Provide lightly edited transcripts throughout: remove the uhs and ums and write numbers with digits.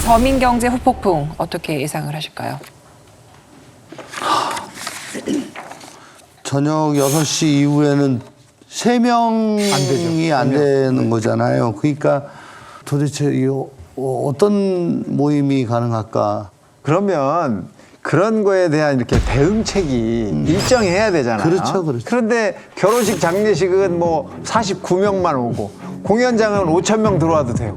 서민경제 후폭풍 어떻게 예상을 하실까요? 저녁 6시 이후에는 3명이 안 되는 거잖아요. 그러니까 도대체 이 어떤 모임이 가능할까? 그러면 그런 거에 대한 이렇게 대응책이 일정해야 되잖아요. 그렇죠, 그렇죠. 그런데 결혼식 장례식은 뭐 49명만 오고 공연장은 5,000명 들어와도 되고.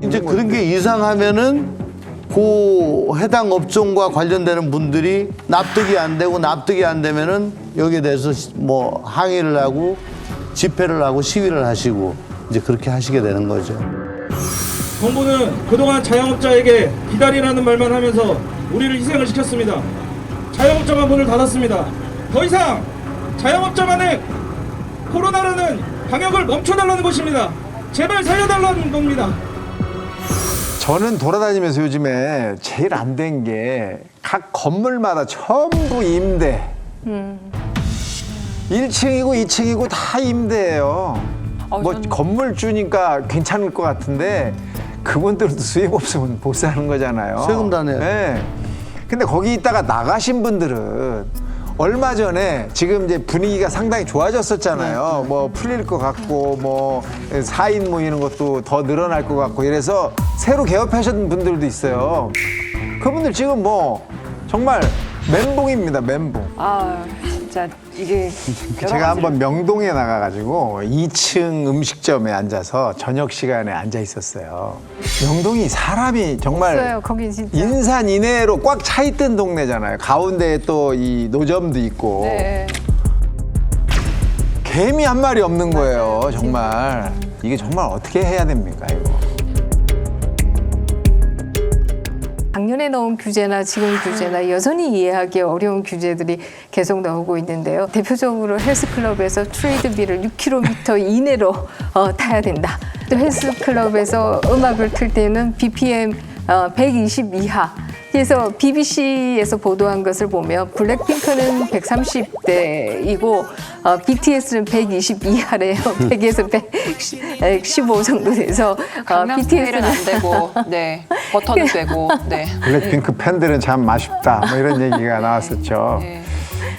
이제 그런 게 이상하면은 그 해당 업종과 관련되는 분들이 납득이 안 되고 납득이 안 되면은 여기에 대해서 뭐 항의를 하고 집회를 하고 시위를 하시고 이제 그렇게 하시게 되는 거죠. 정부는 그동안 자영업자에게 기다리라는 말만 하면서 우리를 희생을 시켰습니다. 자영업자만 문을 닫았습니다. 더 이상 자영업자만의 코로나라는 방역을 멈춰달라는 것입니다. 제발 살려달라는 겁니다. 저는 돌아다니면서 요즘에 제일 안 된 게 각 건물마다 전부 임대. 1층이고 2층이고 다 임대예요. 뭐 건물주니까 괜찮을 것 같은데 그분들도 수입 없으면 못 사는 거잖아요. 세금 다 내요. 네. 근데 거기 있다가 나가신 분들은 얼마 전에 지금 이제 분위기가 상당히 좋아졌었잖아요. 뭐 풀릴 것 같고 뭐 4인 모이는 것도 더 늘어날 것 같고 이래서 새로 개업하신 분들도 있어요. 그분들 지금 뭐 정말 멘붕입니다, 멘붕. 아, 진짜 이게 제가 한번 명동에 나가가지고 2층 음식점에 앉아서 저녁 시간에 앉아 있었어요. 명동이 사람이 정말 없어요, 거기 진짜. 인산인해로 꽉 차 있던 동네잖아요. 가운데에 또 이 노점도 있고. 네. 개미 한 마리 없는 거예요, 정말. 이게 정말 어떻게 해야 됩니까, 이거? 작년에 넣은 규제나 지금 규제나 여전히 이해하기 어려운 규제들이 계속 나오고 있는데요. 대표적으로 헬스클럽에서 트레이드밀을 6km 이내로 타야 된다. 또 헬스클럽에서 음악을 틀 때는 BPM 120 이하. 그래서 BBC에서 보도한 것을 보면 블랙핑크는 130대이고 BTS는 120 이하래요. 100에서 115 정도 돼서 강남 스타일은 BTS는 안 되고, 네, 버터는 되고, 네. 블랙핑크 팬들은 참 아쉽다. 뭐 이런 얘기가 나왔었죠. 네.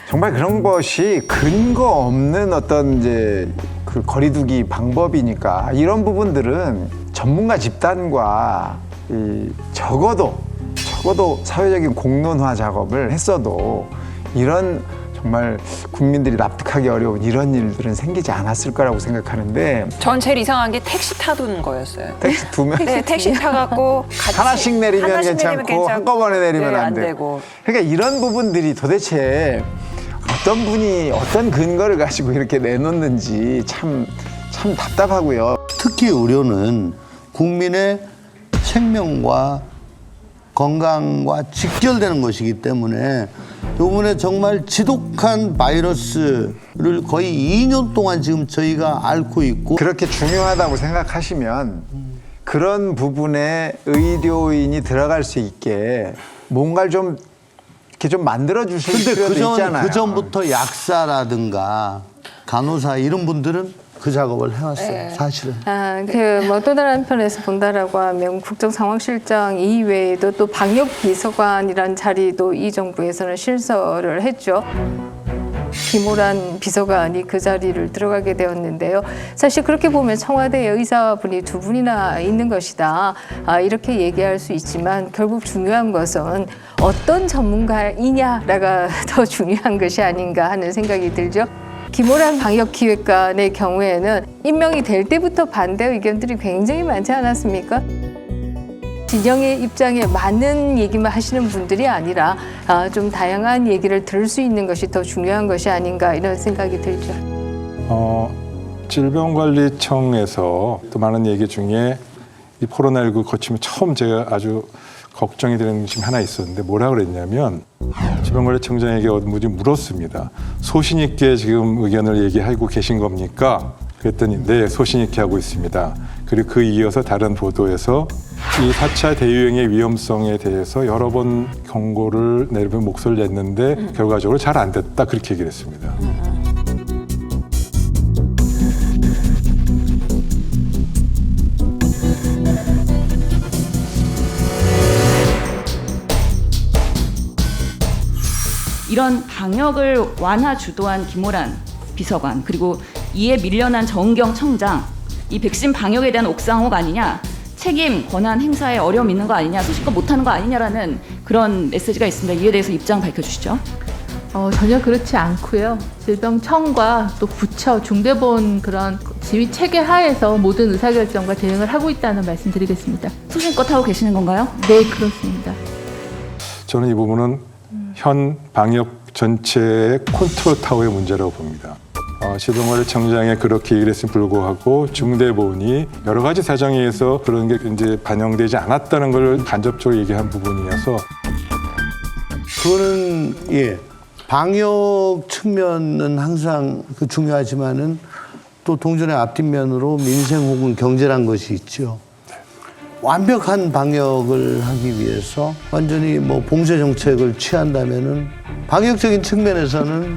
정말 그런 것이 근거 없는 어떤 이제 그 거리두기 방법이니까 이런 부분들은 전문가 집단과 적어도 사회적인 공론화 작업을 했어도 이런 정말 국민들이 납득하기 어려운 이런 일들은 생기지 않았을 거라고 생각하는데 전 제일 이상한 게 택시 타두는 거였어요. 택시 2명 네, 택시 타갖고 같이 하나씩 내리면 하나씩 괜찮고 한꺼번에 내리면 네, 안 되고. 그러니까 이런 부분들이 도대체 어떤 분이 어떤 근거를 가지고 이렇게 내놓는지 참 답답하고요. 특히 우려는 국민의 생명과 건강과 직결되는 것이기 때문에 이번에 정말 지독한 바이러스를 거의 2년 동안 지금 저희가 앓고 있고 그렇게 중요하다고 생각하시면 그런 부분에 의료인이 들어갈 수 있게 뭔가를 좀 이렇게 좀 만들어 주실 필요도 있잖아요. 그 전부터 약사라든가 간호사 이런 분들은 그 작업을 해왔어요. 네. 사실은. 뭐 또 다른 한편에서 본다라고 하면 국정상황실장 이외에도 또 방역비서관이란 자리도 이 정부에서는 신설을 했죠. 김호란 비서관이 그 자리를 들어가게 되었는데요. 사실 그렇게 보면 청와대에 의사분이 2분이나 있는 것이다. 이렇게 얘기할 수 있지만 결국 중요한 것은 어떤 전문가이냐가 더 중요한 것이 아닌가 하는 생각이 들죠. 김호란 방역기획관의 경우에는 임명이 될 때부터 반대 의견들이 굉장히 많지 않았습니까? 진영의 입장에 맞는 얘기만 하시는 분들이 아니라 좀 다양한 얘기를 들을 수 있는 것이 더 중요한 것이 아닌가 이런 생각이 들죠. 질병관리청에서 또 많은 얘기 중에 이 코로나19 거치면 처음 제가 아주 걱정이 되는 것이 하나 있었는데 뭐라 그랬냐면 질병관리청장에게 어디 물었습니다. 소신 있게 지금 의견을 얘기하고 계신 겁니까? 그랬더니 네, 소신 있게 하고 있습니다. 그리고 그 이어서 다른 보도에서 이 4차 대유행의 위험성에 대해서 여러 번 경고를 내리며 목소리를 냈는데 결과적으로 잘 안 됐다 그렇게 얘기를 했습니다. 이런 방역을 완화 주도한 김호란 비서관 그리고 이에 밀려난 정은경 청장 이 백신 방역에 대한 옥상혹 아니냐 책임 권한 행사에 어려움 있는 거 아니냐 소신껏 못하는 거 아니냐라는 그런 메시지가 있습니다. 이에 대해서 입장 밝혀주시죠. 전혀 그렇지 않고요. 질병청과 또 부처, 중대본 그런 지휘 체계 하에서 모든 의사결정과 대응을 하고 있다는 말씀드리겠습니다. 소신껏 하고 계시는 건가요? 네, 그렇습니다. 저는 이 부분은 현 방역 전체의 컨트롤 타워의 문제라고 봅니다. 지병관리 청장이 그렇게 얘기를 했음에 불구하고 중대본이 여러 가지 사정에 의해서 그런 게 이제 반영되지 않았다는 걸 간접적으로 얘기한 부분이어서 그거는 예 방역 측면은 항상 그 중요하지만은 또 동전의 앞뒷면으로 민생 혹은 경제란 것이 있죠. 완벽한 방역을 하기 위해서 완전히 뭐 봉쇄 정책을 취한다면은 방역적인 측면에서는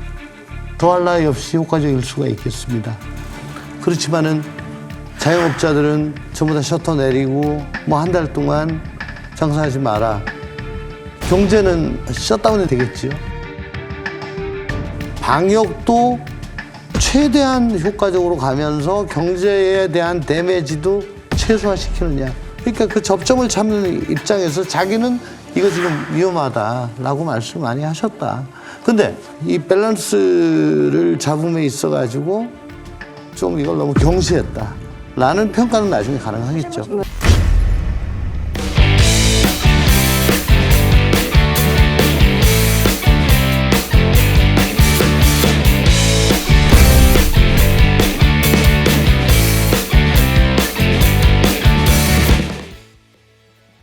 더할 나위 없이 효과적일 수가 있겠습니다. 그렇지만은 자영업자들은 전부 다 셔터 내리고 뭐 한 달 동안 장사하지 마라. 경제는 셧다운이 되겠지요. 방역도 최대한 효과적으로 가면서 경제에 대한 데미지도 최소화시키느냐. 그러니까 그 접점을 찾는 입장에서 자기는 이거 지금 위험하다라고 말씀 많이 하셨다. 근데 이 밸런스를 잡음에 있어가지고 좀 이걸 너무 경시했다라는 평가는 나중에 가능하겠죠.